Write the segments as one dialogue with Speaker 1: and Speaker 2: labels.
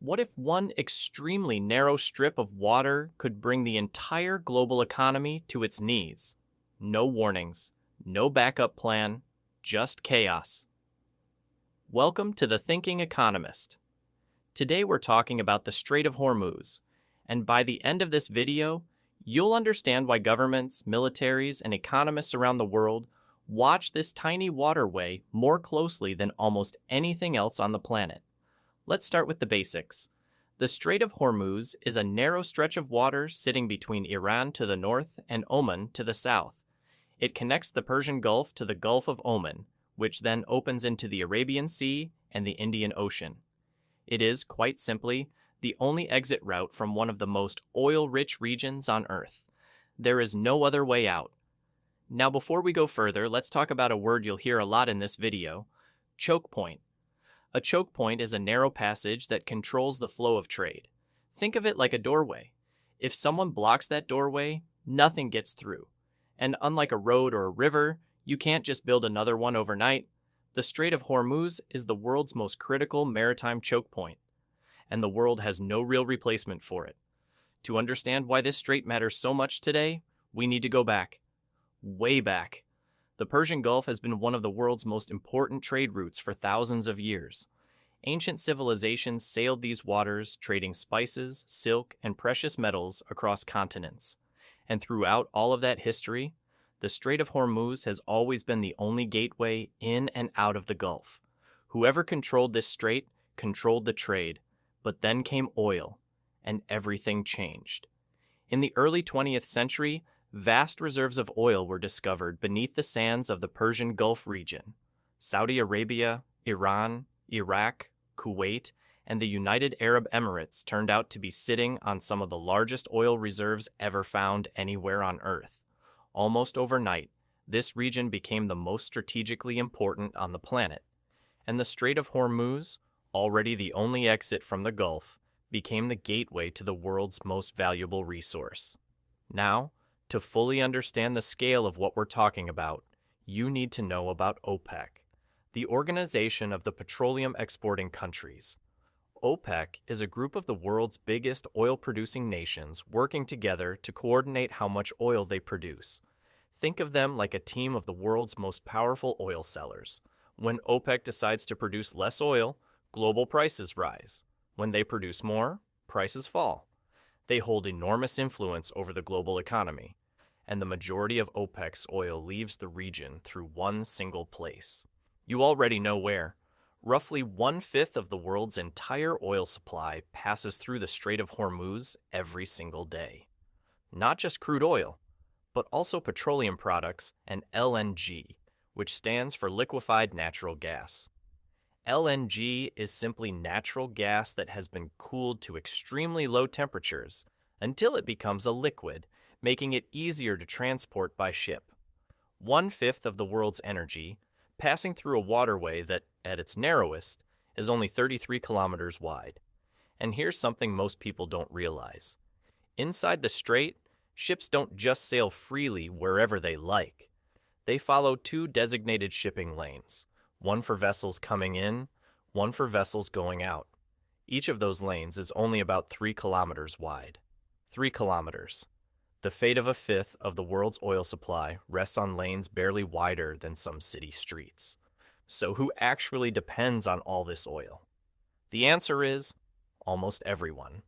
Speaker 1: What if one extremely narrow strip of water could bring the entire global economy to its knees? No warnings, no backup plan, just chaos. Welcome to The Thinking Economist. Today we're talking about the Strait of Hormuz, and by the end of this video, you'll understand why governments, militaries, and economists around the world watch this tiny waterway more closely than almost anything else on the planet. Let's start with the basics. The Strait of Hormuz is a narrow stretch of water sitting between Iran to the north and Oman to the south. It connects the Persian Gulf to the Gulf of Oman, which then opens into the Arabian Sea and the Indian Ocean. It is, quite simply, the only exit route from one of the most oil-rich regions on Earth. There is no other way out. Now, before we go further, let's talk about a word you'll hear a lot in this video: choke point. A choke point is a narrow passage that controls the flow of trade. Think of it like a doorway. If someone blocks that doorway, nothing gets through. And unlike a road or a river, you can't just build another one overnight. The Strait of Hormuz is the world's most critical maritime choke point, and the world has no real replacement for it. To understand why this strait matters so much today, we need to go back. Way back. The Persian Gulf has been one of the world's most important trade routes for thousands of years. Ancient civilizations sailed these waters, trading spices, silk, and precious metals across continents. And throughout all of that history, the Strait of Hormuz has always been the only gateway in and out of the Gulf. Whoever controlled this strait controlled the trade, but then came oil, and everything changed. In the early 20th century, vast reserves of oil were discovered beneath the sands of the Persian Gulf region. Saudi Arabia, Iran, Iraq, Kuwait, and the United Arab Emirates turned out to be sitting on some of the largest oil reserves ever found anywhere on Earth. Almost overnight, this region became the most strategically important on the planet, and the Strait of Hormuz, already the only exit from the Gulf, became the gateway to the world's most valuable resource. Now, to fully understand the scale of what we're talking about, you need to know about OPEC, the Organization of the Petroleum Exporting Countries. OPEC is a group of the world's biggest oil-producing nations working together to coordinate how much oil they produce. Think of them like a team of the world's most powerful oil sellers. When OPEC decides to produce less oil, global prices rise. When they produce more, prices fall. They hold enormous influence over the global economy, and the majority of OPEC's oil leaves the region through one single place. You already know where. Roughly 1/5 of the world's entire oil supply passes through the Strait of Hormuz every single day. Not just crude oil, but also petroleum products and LNG, which stands for liquefied natural gas. LNG is simply natural gas that has been cooled to extremely low temperatures until it becomes a liquid, making it easier to transport by ship. 1/5 of the world's energy passing through a waterway that, at its narrowest, is only 33 kilometers wide. And here's something most people don't realize. Inside the strait, ships don't just sail freely wherever they like. They follow two designated shipping lanes, one for vessels coming in, one for vessels going out. Each of those lanes is only about 3 kilometers wide. 3 kilometers. The fate of 1/5 of the world's oil supply rests on lanes barely wider than some city streets. So who actually depends on all this oil? The answer is almost everyone.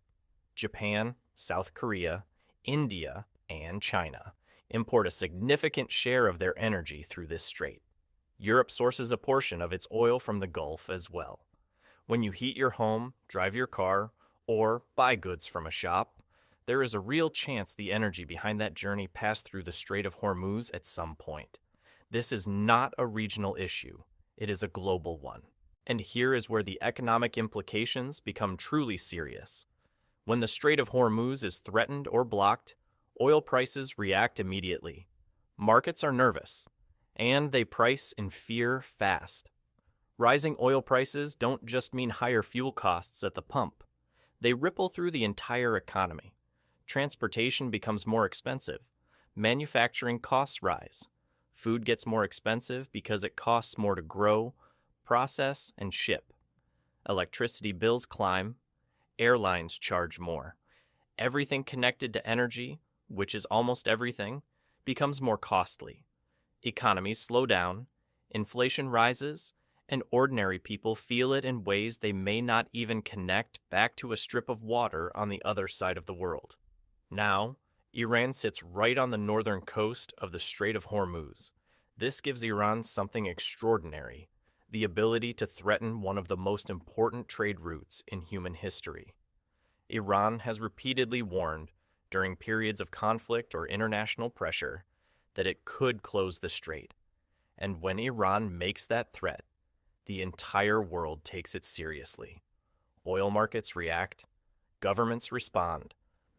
Speaker 1: Japan, South Korea, India, and China import a significant share of their energy through this strait. Europe sources a portion of its oil from the Gulf as well. When you heat your home, drive your car, or buy goods from a shop, there is a real chance the energy behind that journey passed through the Strait of Hormuz at some point. This is not a regional issue. It is a global one. And here is where the economic implications become truly serious. When the Strait of Hormuz is threatened or blocked, oil prices react immediately. Markets are nervous, and they price in fear fast. Rising oil prices don't just mean higher fuel costs at the pump. They ripple through the entire economy. Transportation becomes more expensive. Manufacturing costs rise. Food gets more expensive because it costs more to grow, process, and ship. Electricity bills climb. Airlines charge more. Everything connected to energy, which is almost everything, becomes more costly. Economies slow down, inflation rises, and ordinary people feel it in ways they may not even connect back to a strip of water on the other side of the world. Now, Iran sits right on the northern coast of the Strait of Hormuz. This gives Iran something extraordinary, the ability to threaten one of the most important trade routes in human history. Iran has repeatedly warned, during periods of conflict or international pressure, that it could close the strait. And when Iran makes that threat, the entire world takes it seriously. Oil markets react, governments respond,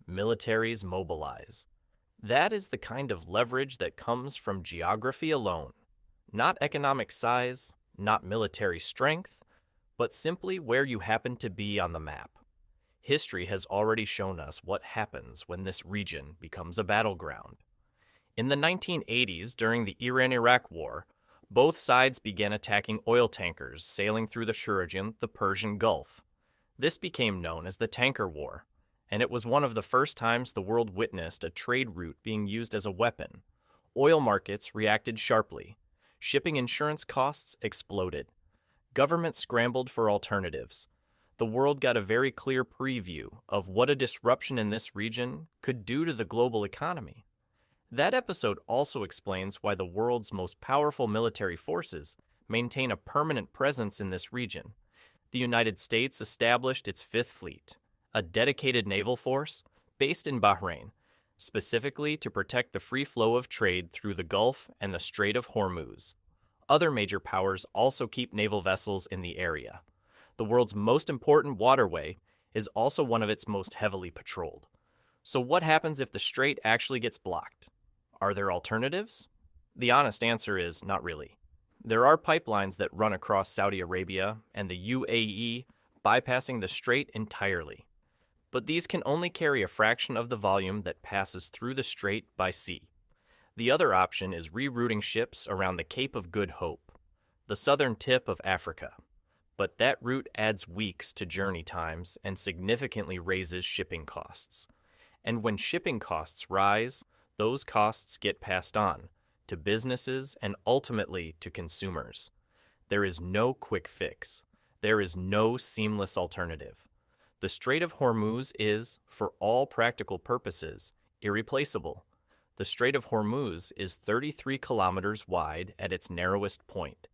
Speaker 1: militaries mobilize. That is the kind of leverage that comes from geography alone. Not economic size, not military strength, but simply where you happen to be on the map. History has already shown us what happens when this region becomes a battleground. In the 1980s, during the Iran-Iraq War, both sides began attacking oil tankers sailing through the Persian Gulf. This became known as the Tanker War, and it was one of the first times the world witnessed a trade route being used as a weapon. Oil markets reacted sharply. Shipping insurance costs exploded. Governments scrambled for alternatives. The world got a very clear preview of what a disruption in this region could do to the global economy. That episode also explains why the world's most powerful military forces maintain a permanent presence in this region. The United States established its Fifth Fleet, a dedicated naval force based in Bahrain, specifically to protect the free flow of trade through the Gulf and the Strait of Hormuz. Other major powers also keep naval vessels in the area. The world's most important waterway is also one of its most heavily patrolled. So what happens if the strait actually gets blocked? Are there alternatives? The honest answer is not really. There are pipelines that run across Saudi Arabia and the UAE, bypassing the strait entirely. But these can only carry a fraction of the volume that passes through the strait by sea. The other option is rerouting ships around the Cape of Good Hope, the southern tip of Africa. But that route adds weeks to journey times and significantly raises shipping costs. And when shipping costs rise, those costs get passed on to businesses and ultimately to consumers. There is no quick fix. There is no seamless alternative. The Strait of Hormuz is, for all practical purposes, irreplaceable. The Strait of Hormuz is 33 kilometers wide at its narrowest point.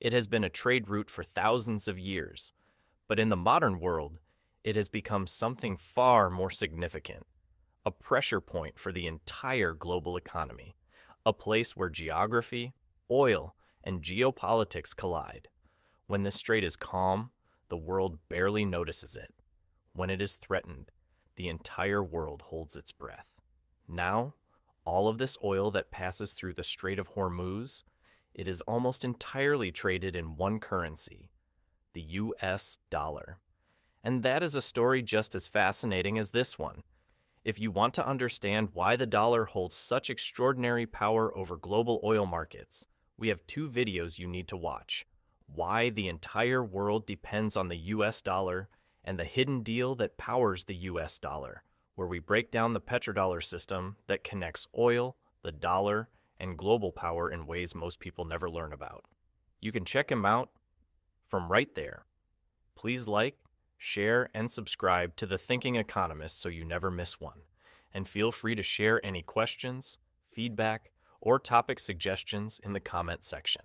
Speaker 1: It has been a trade route for thousands of years, but in the modern world, it has become something far more significant. A pressure point for the entire global economy, a place where geography, oil, and geopolitics collide. When this strait is calm, the world barely notices it. When it is threatened, the entire world holds its breath. Now, all of this oil that passes through the Strait of Hormuz, it is almost entirely traded in one currency, the US dollar. And that is a story just as fascinating as this one. If you want to understand why the dollar holds such extraordinary power over global oil markets, we have two videos you need to watch: Why the Entire World Depends on the US Dollar and The Hidden Deal That Powers the US Dollar, where we break down the petrodollar system that connects oil, the dollar, and global power in ways most people never learn about. You can check them out from right there. Please like, share, and subscribe to The Thinking Economist so you never miss one. And feel free to share any questions, feedback, or topic suggestions in the comment section.